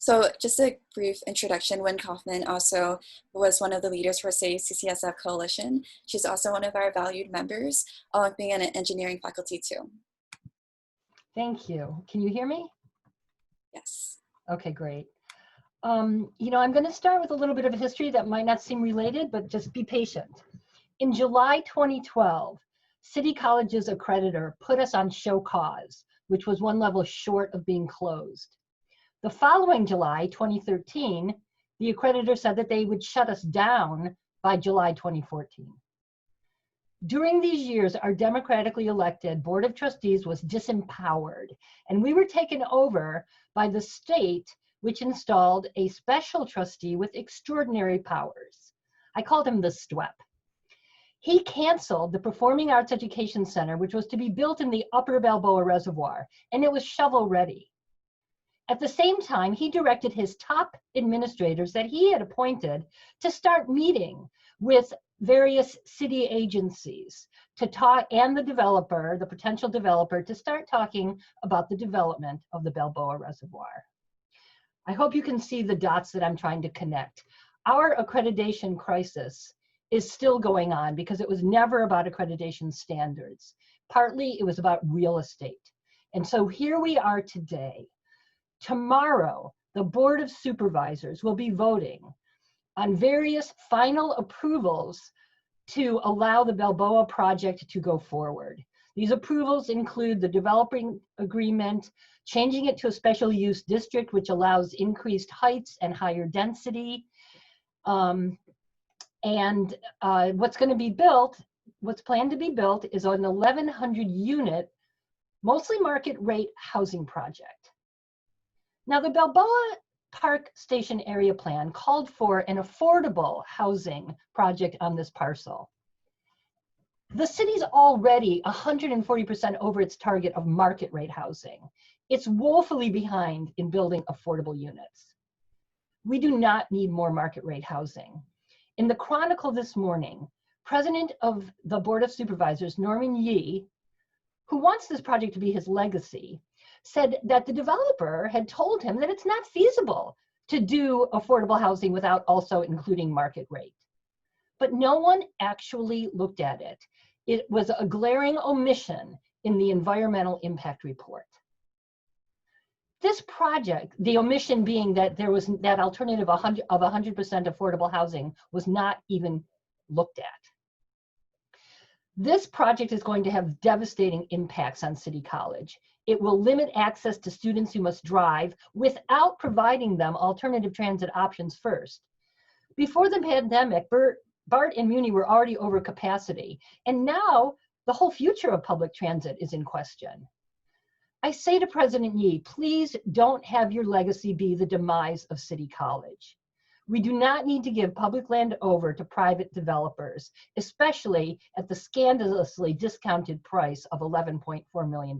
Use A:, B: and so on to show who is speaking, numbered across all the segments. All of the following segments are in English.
A: So just a brief introduction, Wynd Kaufmyn also was one of the leaders for CCSF Coalition. She's also one of our valued members, along with being an engineering faculty too.
B: Thank you. Can you hear me?
A: Yes.
B: Okay, great. You know, I'm going to start with a little bit of a history that might not seem related, but just be patient. In July 2012, City College's accreditor put us on show cause, which was one level short of being closed. The following July, 2013, the accreditor said that they would shut us down by July 2014. During these years, our democratically elected Board of Trustees was disempowered, and we were taken over by the state, which installed a special trustee with extraordinary powers. I called him the STWEP. He canceled the Performing Arts Education Center, which was to be built in the upper Balboa Reservoir, and it was shovel ready. At the same time, he directed his top administrators that he had appointed to start meeting with various city agencies to talk, and the developer, the potential developer, to start talking about the development of the Balboa Reservoir. I hope you can see the dots that I'm trying to connect. Our accreditation crisis is still going on because it was never about accreditation standards. Partly it was about real estate. And so here we are today. Tomorrow, the Board of Supervisors will be voting on various final approvals to allow the Balboa project to go forward. These approvals include the developing agreement, changing it to a special use district, which allows increased heights and higher density. What's going to be built, what's planned to be built is an 1,100 unit, mostly market rate housing project. Now, the Balboa Park Station Area Plan called for an affordable housing project on this parcel. The city's already 140% over its target of market rate housing. It's woefully behind in building affordable units. We do not need more market rate housing. In the Chronicle this morning, President of the Board of Supervisors, Norman Yee, who wants this project to be his legacy, said that the developer had told him that it's not feasible to do affordable housing without also including market rate. But no one actually looked at it. It was a glaring omission in the environmental impact report. This project, the omission being that there was that alternative of 100% affordable housing was not even looked at. This project is going to have devastating impacts on City College. It will limit access to students who must drive without providing them alternative transit options first. Before the pandemic, BART and Muni were already over capacity, and now the whole future of public transit is in question. I say to President Yee, please don't have your legacy be the demise of City College. We do not need to give public land over to private developers, especially at the scandalously discounted price of $11.4 million.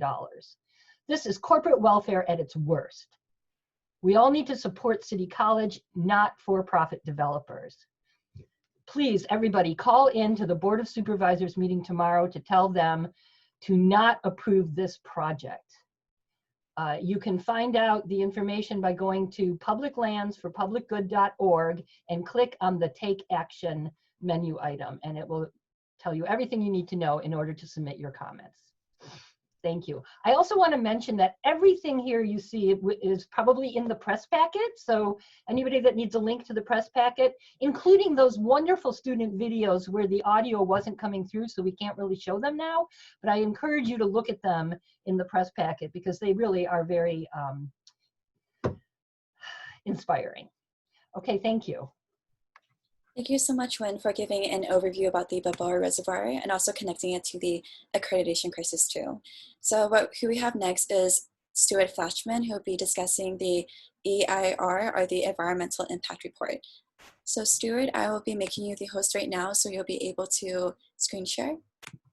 B: This is corporate welfare at its worst. We all need to support City College, not for-profit developers. Please, everybody, call in to the Board of Supervisors meeting tomorrow to tell them to not approve this project. You can find out the information by going to publiclandsforpublicgood.org and click on the Take Action menu item, and it will tell you everything you need to know in order to submit your comments. Thank you. I also want to mention that everything here you see is probably in the press packet. So anybody that needs a link to the press packet, including those wonderful student videos where the audio wasn't coming through, so we can't really show them now, but I encourage you to look at them in the press packet because they really are very inspiring. Okay, thank you.
A: Thank you so much, Wynd, for giving an overview about the Balboa Reservoir and also connecting it to the accreditation crisis too. So who we have next is Stuart Flashman, who will be discussing the EIR, or the Environmental Impact Report. So Stuart, I will be making you the host right now, so you'll be able to screen share.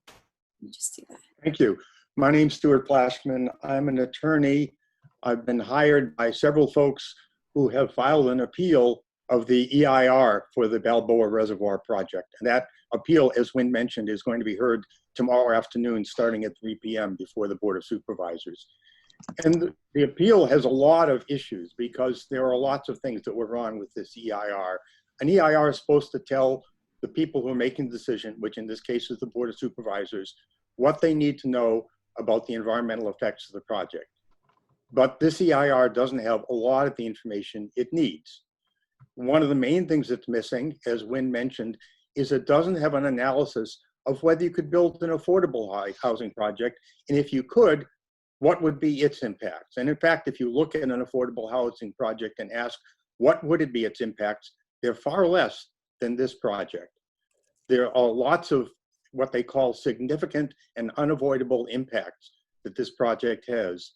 A: Let me just do that.
C: Thank you. My name's Stuart Flashman. I'm an attorney. I've been hired by several folks who have filed an appeal of the EIR for the Balboa Reservoir project. And that appeal, as Wynd mentioned, is going to be heard tomorrow afternoon starting at 3 p.m. before the Board of Supervisors. And the appeal has a lot of issues because there are lots of things that were wrong with this EIR. An EIR is supposed to tell the people who are making the decision, which in this case is the Board of Supervisors, what they need to know about the environmental effects of the project. But this EIR doesn't have a lot of the information it needs. One of the main things that's missing, as Wynd mentioned, is it doesn't have an analysis of whether you could build an affordable housing project, and if you could, what would be its impacts? And in fact, if you look at an affordable housing project and ask, what would it be its impacts? They're far less than this project. There are lots of what they call significant and unavoidable impacts that this project has.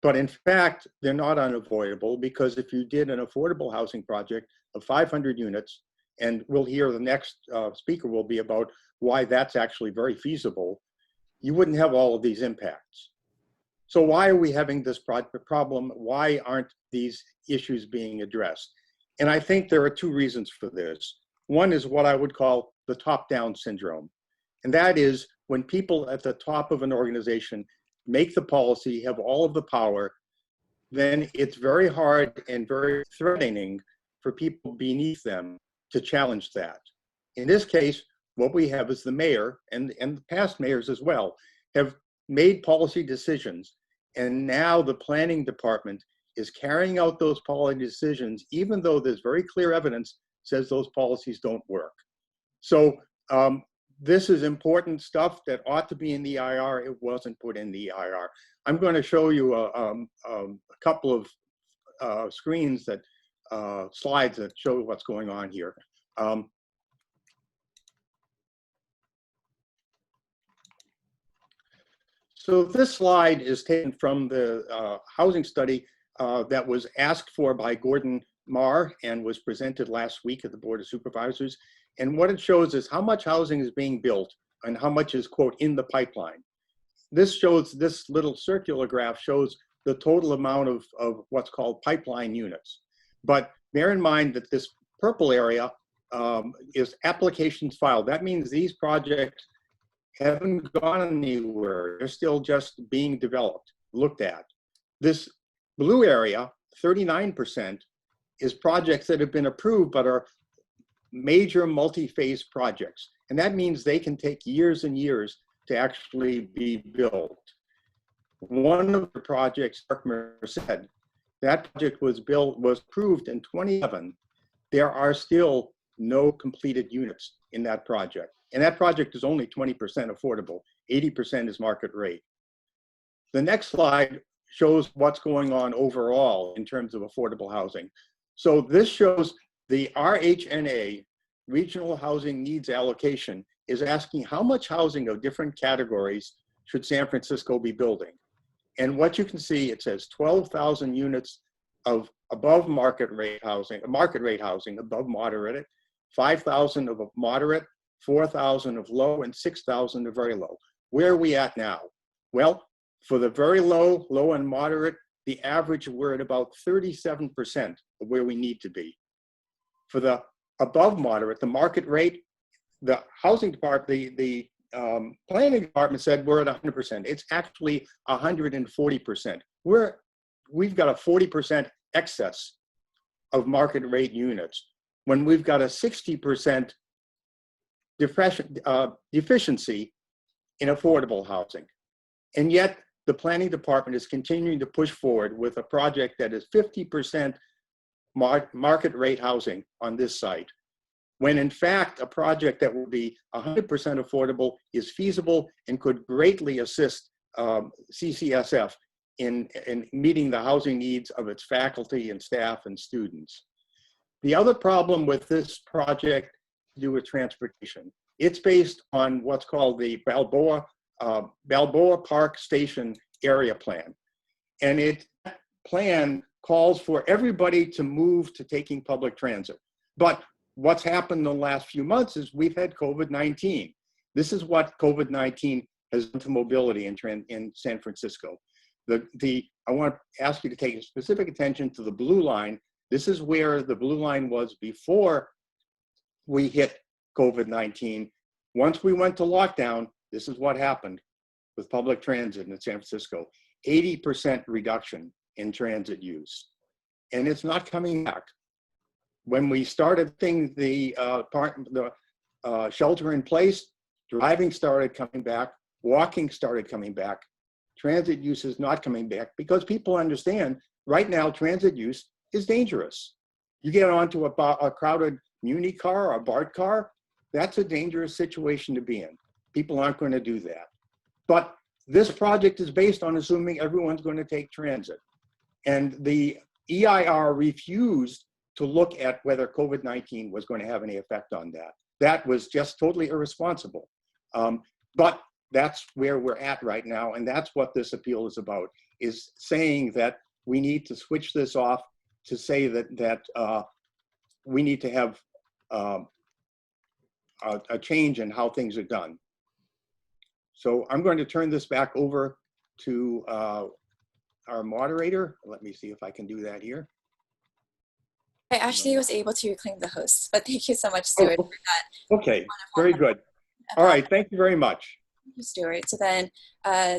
C: But in fact, they're not unavoidable, because if you did an affordable housing project of 500 units, and we'll hear the next speaker will be about why that's actually very feasible, you wouldn't have all of these impacts. So why are we having this problem? Why aren't these issues being addressed? And I think there are two reasons for this. One is what I would call the top-down syndrome. And that is when people at the top of an organization make the policy, have all of the power, then it's very hard and very threatening for people beneath them to challenge that. In this case, what we have is the mayor, and the past mayors as well, have made policy decisions, and now the planning department is carrying out those policy decisions, even though there's very clear evidence says those policies don't work. So this is important stuff that ought to be in the EIR. It wasn't put in the EIR. I'm going to show you a couple of screens that slides that show what's going on here. So this slide is taken from the housing study that was asked for by Gordon Marr and was presented last week at the Board of Supervisors. And what it shows is how much housing is being built and how much is, quote, in the pipeline. This shows, this little circular graph shows the total amount of what's called pipeline units. But bear in mind that this purple area is applications filed. That means these projects haven't gone anywhere. They're still just being developed, looked at. This blue area, 39%, is projects that have been approved but are major multi-phase projects. And that means they can take years and years to actually be built. One of the projects, Mark said, that project was approved in 2011. There are still no completed units in that project. And that project is only 20% affordable. 80% is market rate. The next slide shows what's going on overall in terms of affordable housing. So this shows the RHNA, Regional Housing Needs Allocation, is asking how much housing of different categories should San Francisco be building. And what you can see, it says 12,000 units of above market rate housing, above moderate, 5,000 of moderate, 4,000 of low, and 6,000 of very low. Where are we at now? Well, for the very low, low and moderate, the average, we're at about 37% of where we need to be. For the above moderate, the market rate, the housing department, the planning department said we're at 100%. It's actually 140%. We've got a 40% excess of market rate units when we've got a 60% deficiency in affordable housing. And yet the planning department is continuing to push forward with a project that is 50% market rate housing on this site, when in fact a project that will be 100% affordable is feasible and could greatly assist CCSF in meeting the housing needs of its faculty and staff and students. The other problem with this project to do with transportation. It's based on what's called the Balboa Park Station Area Plan. And that plan calls for everybody to move to taking public transit. But what's happened in the last few months is we've had COVID-19. This is what COVID-19 has done to mobility in San Francisco. I want to ask you to take specific attention to the blue line. This is where the blue line was before we hit COVID-19. Once we went to lockdown, this is what happened with public transit in San Francisco. 80% reduction in transit use, and it's not coming back. When we started the shelter in place, driving started coming back, walking started coming back. Transit use is not coming back because people understand right now transit use is dangerous. You get onto a crowded Muni car or a BART car, that's a dangerous situation to be in. People aren't going to do that. But this project is based on assuming everyone's going to take transit. And the EIR refused to look at whether COVID-19 was going to have any effect on that. That was just totally irresponsible. But that's where we're at right now, and that's what this appeal is about, is saying that we need to switch this off to say that we need to have a change in how things are done. So I'm going to turn this back over to our moderator. Let me see if I can do that here.
A: I actually was able to reclaim the host, but thank you so much, Stuart, for that.
C: Okay, very good. All right, thank you very much.
A: Thank you, Stuart. So then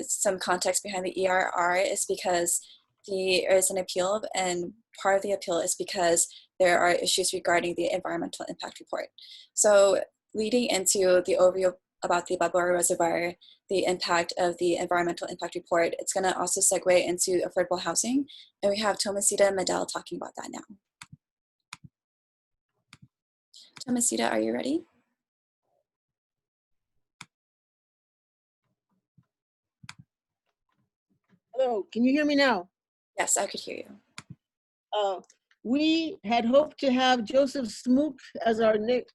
A: some context behind the ERR is because there is an appeal, and part of the appeal is because there are issues regarding the environmental impact report. So leading into the overview about the Balboa Reservoir, the impact of the environmental impact report, it's going to also segue into affordable housing, and we have Tomasita Medal talking about that now. Tomasita, are you ready?
D: Hello, can you hear me now?
A: Yes, I could hear you.
D: We had hoped to have Joseph Smooke as our next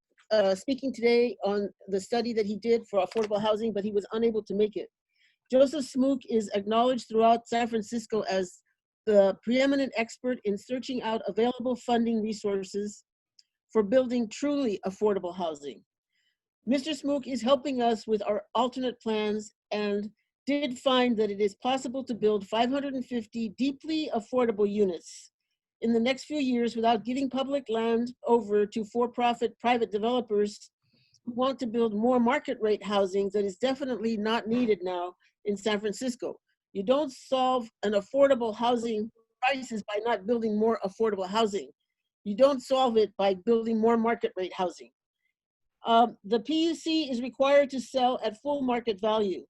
D: speaking today on the study that he did for affordable housing, but he was unable to make it. Joseph Smooke is acknowledged throughout San Francisco as the preeminent expert in searching out available funding resources for building truly affordable housing. Mr. Smooke is helping us with our alternate plans and did find that it is possible to build 550 deeply affordable units in the next few years without giving public land over to for-profit private developers who want to build more market rate housing that is definitely not needed now in San Francisco. You don't solve an affordable housing crisis by not building more affordable housing. You don't solve it by building more market rate housing. The PUC is required to sell at full market value.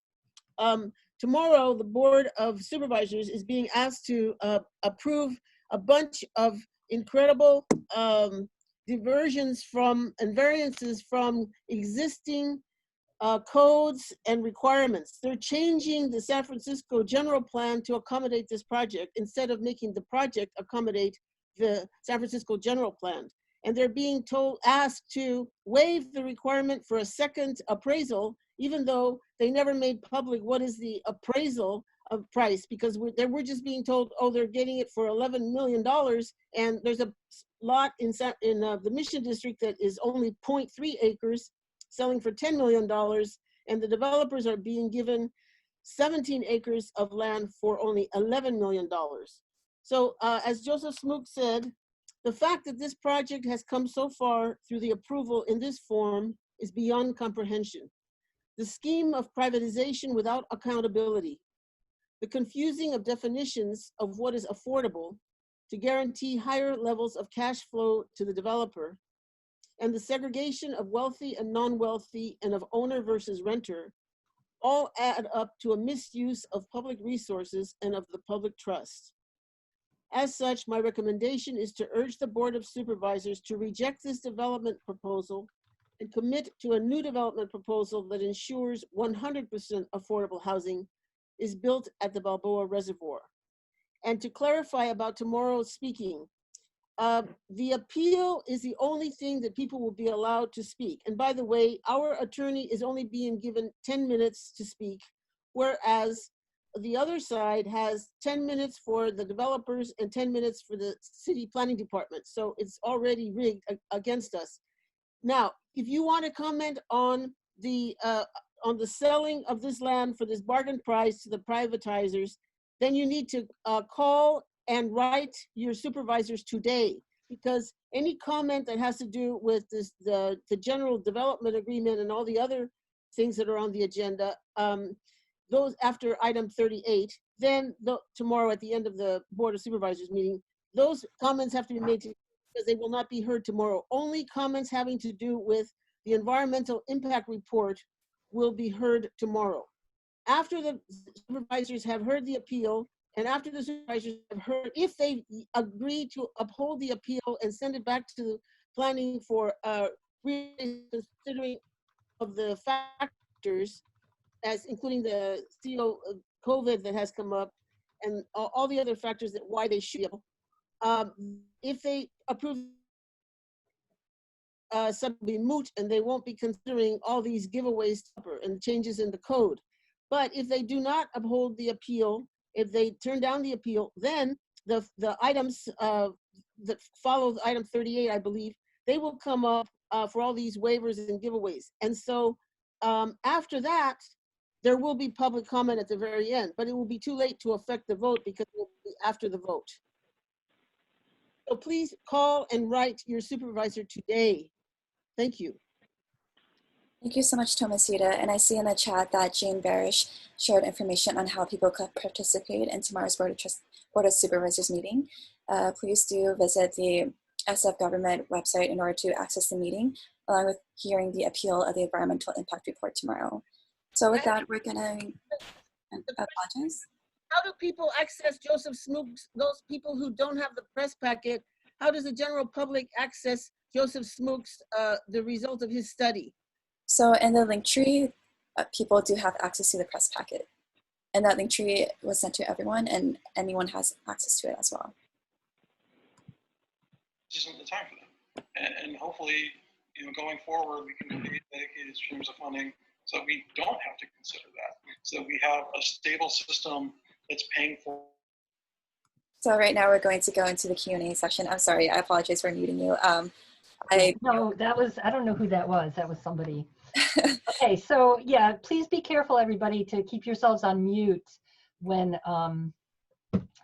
D: Tomorrow, the Board of Supervisors is being asked to approve a bunch of incredible diversions from and variances from existing codes and requirements. They're changing the San Francisco general plan to accommodate this project instead of making the project accommodate the San Francisco general plan. And they're being asked to waive the requirement for a second appraisal, even though they never made public what is the appraisal of price, because we're just being told, oh, they're getting it for $11 million, and there's a lot in the Mission District that is only 0.3 acres, selling for $10 million, and the developers are being given 17 acres of land for only $11 million. So as Joseph Smooke said, the fact that this project has come so far through the approval in this form is beyond comprehension. The scheme of privatization without accountability, the confusing of definitions of what is affordable to guarantee higher levels of cash flow to the developer, and the segregation of wealthy and non-wealthy and of owner versus renter all add up to a misuse of public resources and of the public trust. As such, my recommendation is to urge the Board of Supervisors to reject this development proposal and commit to a new development proposal that ensures 100% affordable housing is built at the Balboa Reservoir. And to clarify about tomorrow's speaking, the appeal is the only thing that people will be allowed to speak. And by the way, our attorney is only being given 10 minutes to speak, whereas the other side has 10 minutes for the developers and 10 minutes for the city planning department. So it's already rigged against us. Now, if you want to comment on the selling of this land for this bargain price to the privatizers, then you need to call and write your supervisors today, because any comment that has to do with this, the general development agreement and all the other things that are on the agenda, those after item 38, then tomorrow at the end of the Board of Supervisors meeting, those comments have to be made because they will not be heard tomorrow. Only comments having to do with the environmental impact report will be heard tomorrow. After the supervisors have heard the appeal, and after the supervisors have heard, if they agree to uphold the appeal and send it back to planning for reconsidering of the factors, as including the COVID that has come up, and all the other factors that why they should. If they approve, some will be moot, and they won't be considering all these giveaways and changes in the code. But if they do not uphold the appeal, if they turn down the appeal, then the items that follow item 38, I believe, they will come up for all these waivers and giveaways. And so after that, there will be public comment at the very end, but it will be too late to affect the vote because it will be after the vote. So please call and write your supervisor today. Thank you.
A: Thank you so much, Tomasita. And I see in the chat that Jane Barish shared information on how people could participate in tomorrow's Board of Supervisors meeting. Please do visit the SF government website in order to access the meeting, along with hearing the appeal of the environmental impact report tomorrow. So with that, we're gonna apologize.
D: How do people access Joseph Smooke's, those people who don't have the press packet, how does the general public access Joseph Smooke's, the result of his study?
A: So in the link tree, people do have access to the press packet. And that link tree was sent to everyone, and anyone has access to it as well.
E: This isn't the time for them. And hopefully, going forward, we can create dedicated streams of funding so that we don't have to consider that. So that we have a stable system that's paying for.
A: So right now we're going to go into the Q&A session. I'm sorry, I apologize for muting you.
B: No, that was, I don't know who that was. That was somebody. Okay, so yeah, please be careful, everybody, to keep yourselves on mute when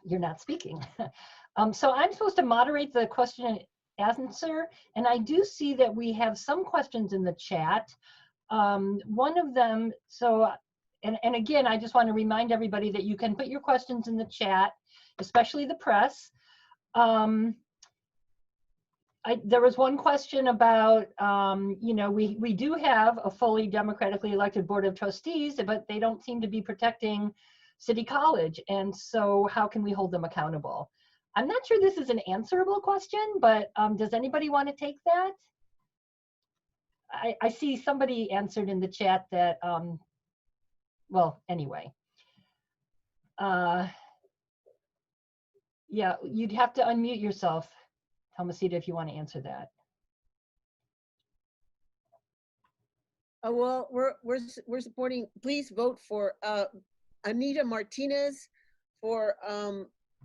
B: you're not speaking. So I'm supposed to moderate the question and answer, and I do see that we have some questions in the chat. One of them, so, and again, I just want to remind everybody that you can put your questions in the chat, especially the press. There was one question about, we do have a fully democratically elected Board of Trustees, but they don't seem to be protecting City College. And so how can we hold them accountable? I'm not sure this is an answerable question, but does anybody want to take that? I see somebody answered in the chat that, well, anyway. Yeah, you'd have to unmute yourself, Tomasita, if you want to answer that.
D: Well, we're supporting. Please vote for Anita Martinez for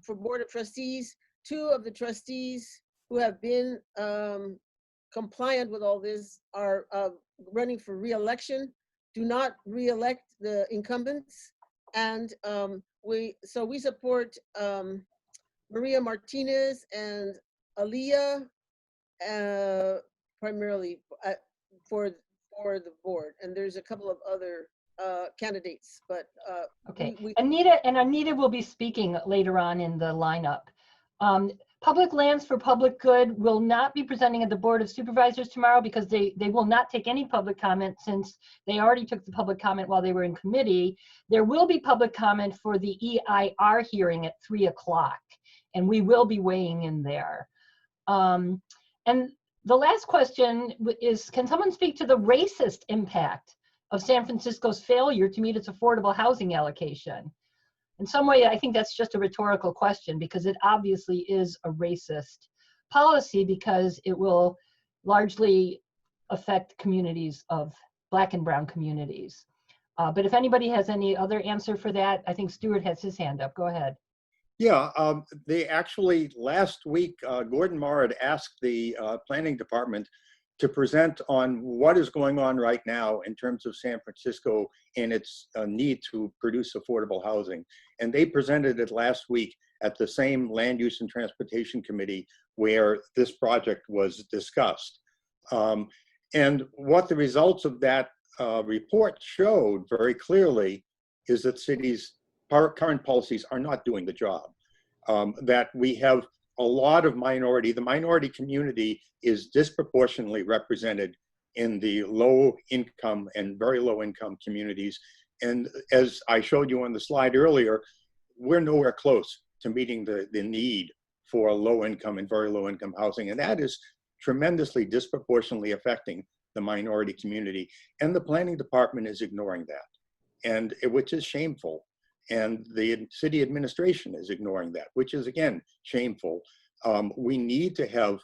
D: Board of Trustees. 2 of the trustees who have been compliant with all this are running for re-election. Do not re-elect the incumbents, and we support Maria Martinez and Aaliyah primarily for the board, and there's a couple of other candidates, but
B: okay. Anita will be speaking later on in the lineup. Public Lands for Public Good will not be presenting at the Board of Supervisors tomorrow because they will not take any public comment since they already took the public comment while they were in committee. There will be public comment for the EIR hearing at 3 o'clock, and we will be weighing in there. And the last question is, can someone speak to the racist impact of San Francisco's failure to meet its affordable housing allocation? In some way, I think that's just a rhetorical question because it obviously is a racist policy because it will largely affect communities of Black and brown communities. But if anybody has any other answer for that, I think Stuart has his hand up. Go ahead.
C: Yeah, they actually, last week, Gordon Marr had asked the planning department to present on what is going on right now in terms of San Francisco and its need to produce affordable housing. And they presented it last week at the same Land Use and Transportation Committee where this project was discussed. And what the results of that report showed very clearly is that cities, current policies are not doing the job. That we have a lot of the minority community is disproportionately represented in the low income and very low income communities. And as I showed you on the slide earlier, we're nowhere close to meeting the need for low income and very low income housing. And that is tremendously disproportionately affecting the minority community. And the planning department is ignoring that, and which is shameful. And the city administration is ignoring that, which is again shameful. We need to have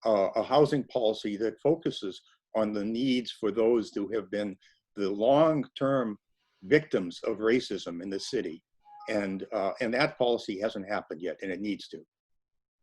C: a housing policy that focuses on the needs for those who have been the long-term victims of racism in the city. And that policy hasn't happened yet, and it needs to.